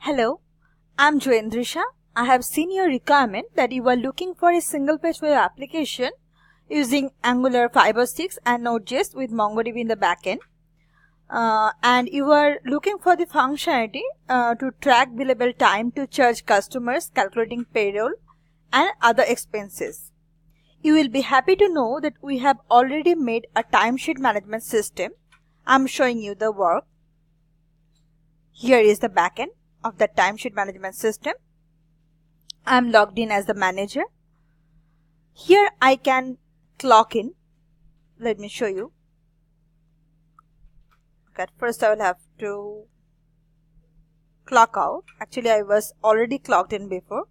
Hello, I'm Joendrisha. I have seen your requirement that you are looking for a single page web application using Angular 5 or 6 and Node.js with MongoDB in the backend. And you are looking for the functionality to track billable time to charge customers, calculating payroll and other expenses. You will be happy to know that we have already made a timesheet management system. I'm showing you the work. Here is the backend of the timesheet management system. I'm logged in as the manager. Here I can clock in. Let me show you. Okay, first I will have to clock out. Actually, I was already clocked in before.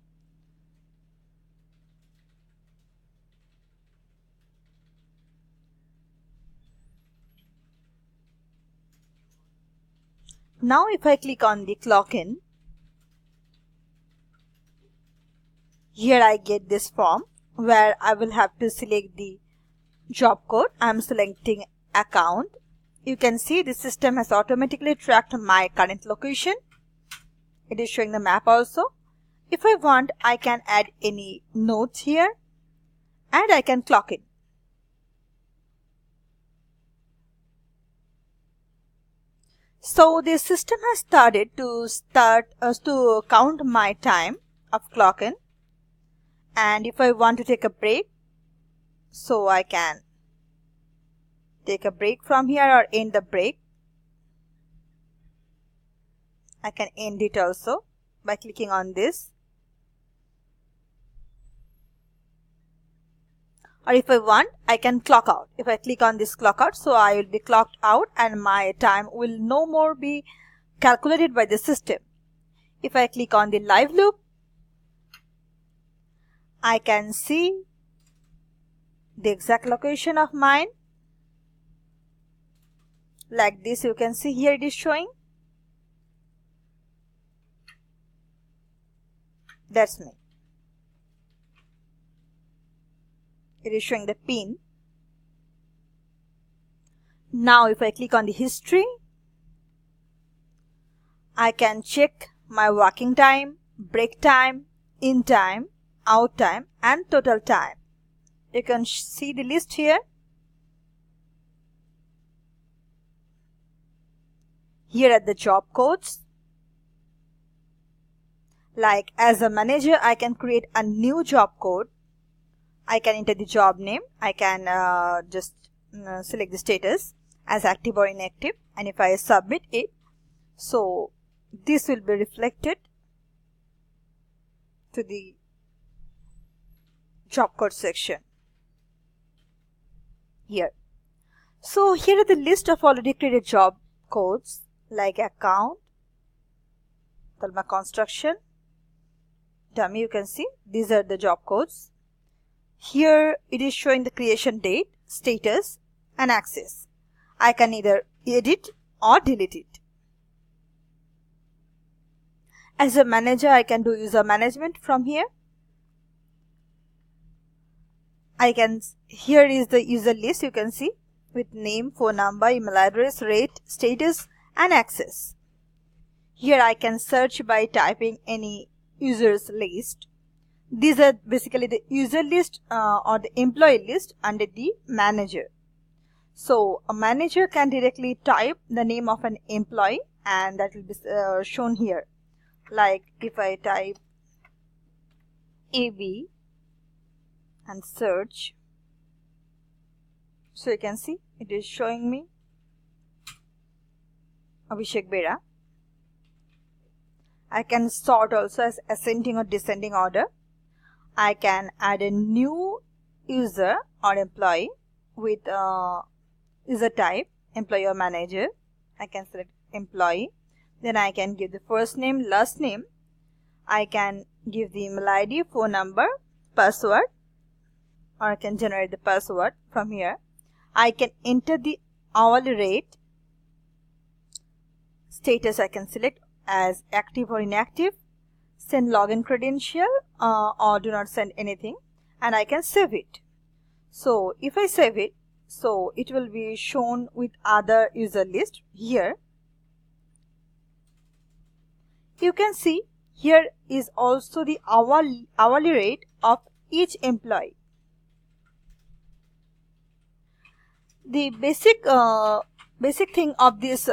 Now if I click on the clock in, here I get this form where I will have to select the job code. I'm selecting account. You can see the system has automatically tracked my current location. It is showing the map also. If I want, I can add any notes here and I can clock in. So the system has started to count my time of clock in. And if I want to take a break, so I can take a break from here or end the break. I can end it also by clicking on this. Or if I want, I can clock out. If I click on this clock out, so I will be clocked out and my time will no more be calculated by the system. If I click on the live loop, I can see the exact location of mine. Like this, you can see here it is showing. That's me. It is showing the pin. Now if I click on the history, I can check my working time, break time, in time, out time and total time. You can see the list here. Here are the job codes. Like as a manager, I can create a new job code. I can enter the job name. I can just select the status as active or inactive. And if I submit it, so this will be reflected to the job code section here. So here are the list of already created job codes like account, Talma construction, dummy. You can see these are the job codes. Here it is showing the creation date, status and access. I can either edit or delete it. As a manager, I can do user management from here. Here is the user list, you can see, with name, phone number, email address, rate, status and access. Here I can search by typing any users list. These are basically the user list or the employee list under the manager. So a manager can directly type the name of an employee and that will be shown here. Like if I type AB and search, so you can see it is showing me Abhishek Bera. I can sort also as ascending or descending order. I can add a new user or employee with user type, employee or manager. I can select employee. Then I can give the first name, last name. I can give the email ID, phone number, password, or I can generate the password from here. I can enter the hourly rate. Status I can select as active or inactive. Send login credential or do not send anything, and I can save it. So if I save it, so it will be shown with other user list here. You can see here is also the hourly rate of each employee. The basic thing of this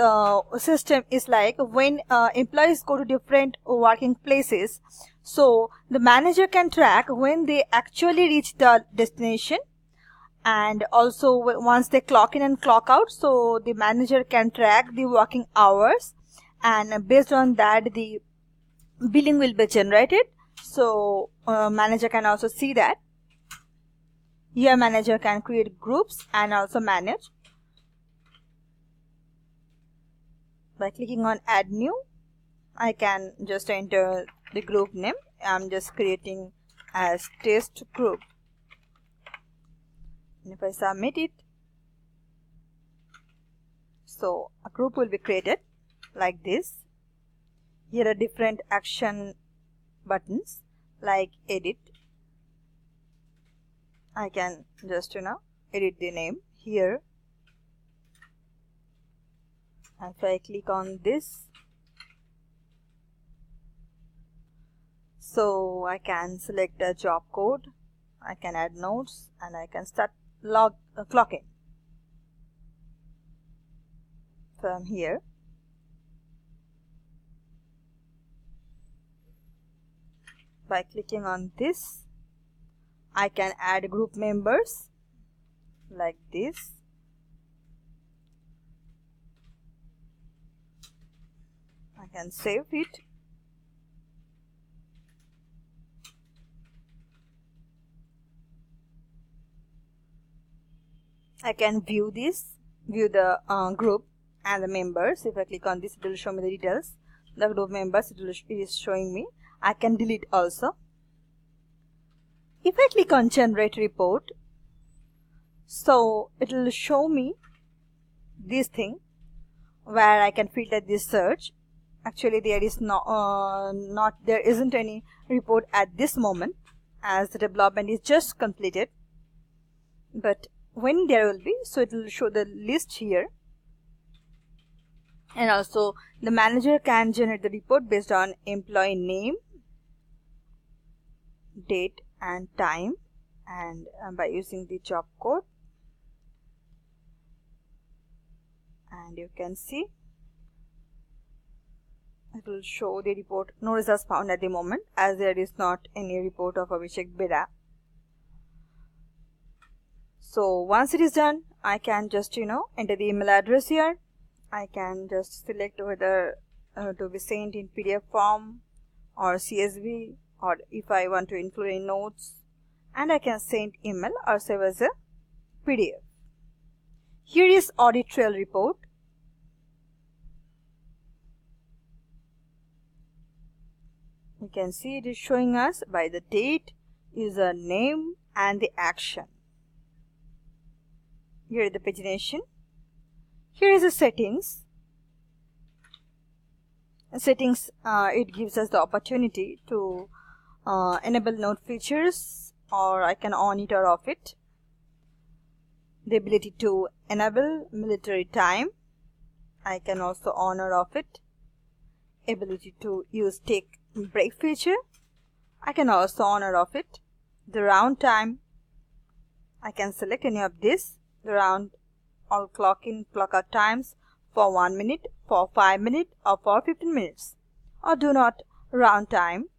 system is like when employees go to different working places, so the manager can track when they actually reach the destination, and also once they clock in and clock out, so the manager can track the working hours, and based on that the billing will be generated. So manager can also see that. Here manager can create groups and also manage. By clicking on add new, I can just enter the group name. I'm just creating as test group. And if I submit it, so a group will be created like this. Here are different action buttons like edit. I can just edit the name here. And if I click on this, so I can select a job code, I can add notes, and I can start clocking from here. By clicking on this, I can add group members like this. I can save it. I can view the group and the members. If I click on this, it will show me the details. The group members, it is showing me. I can delete also. If I click on generate report, so it will show me this thing where I can filter this search. Actually there is there isn't any report at this moment as the development is just completed, but when there will be, so it will show the list here. And also the manager can generate the report based on employee name, date and time, and by using the job code. And you can see it will show the report no results found at the moment, as there is not any report of Abhishek Bera. So once it is done, I can just enter the email address here. I can just select whether to be sent in PDF form or CSV, or if I want to include in notes, and I can send email or save as a PDF. Here is audit trail report. You can see it is showing us by the date, user name and the action. Here is the pagination. Here is the settings. Settings, it gives us the opportunity to enable note features, or I can on it or off it. The ability to enable military time, I can also on or off it. Ability to use take break feature, I can also on or off it. The round time, I can select any of this. The round or clock in clock out times for 1 minute, for 5 minutes or for 15 minutes, or do not round time.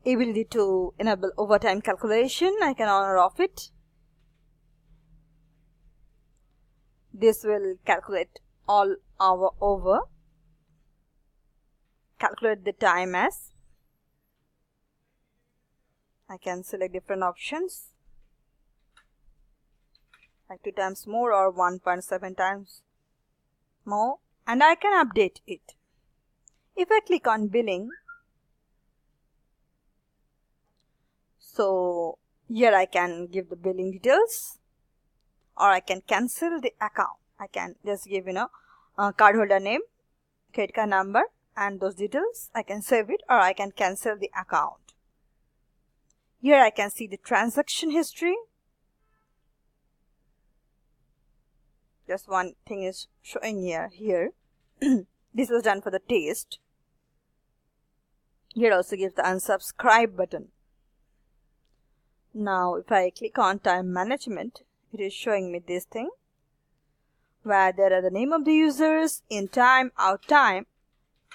Ability to enable overtime calculation, I can on or off it. This will calculate all hour over. Calculate the time as. I can select different options like 2 times more or 1.7 times more, and I can update it. If I click on billing, so here I can give the billing details, or I can cancel the account. I can just give cardholder name, credit card number and those details. I can save it, or I can cancel the account. Here I can see the transaction history. Just one thing is showing here. This was done for the test. Here also gives the unsubscribe button. Now if I click on time management, it is showing me this thing where there are the name of the users, in time, out time,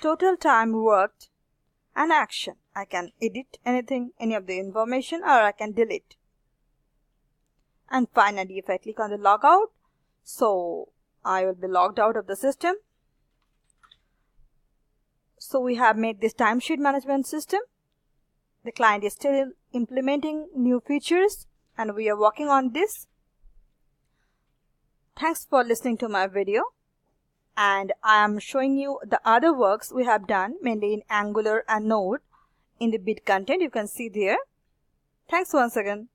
total time worked, and action. I can edit anything, any of the information, or I can delete. And finally, if I click on the logout, so I will be logged out of the system. So we have made this timesheet management system. The client is still implementing new features and we are working on this. Thanks for listening to my video, and I am showing you the other works we have done mainly in Angular and Node in the bit content. You can see there. Thanks once again.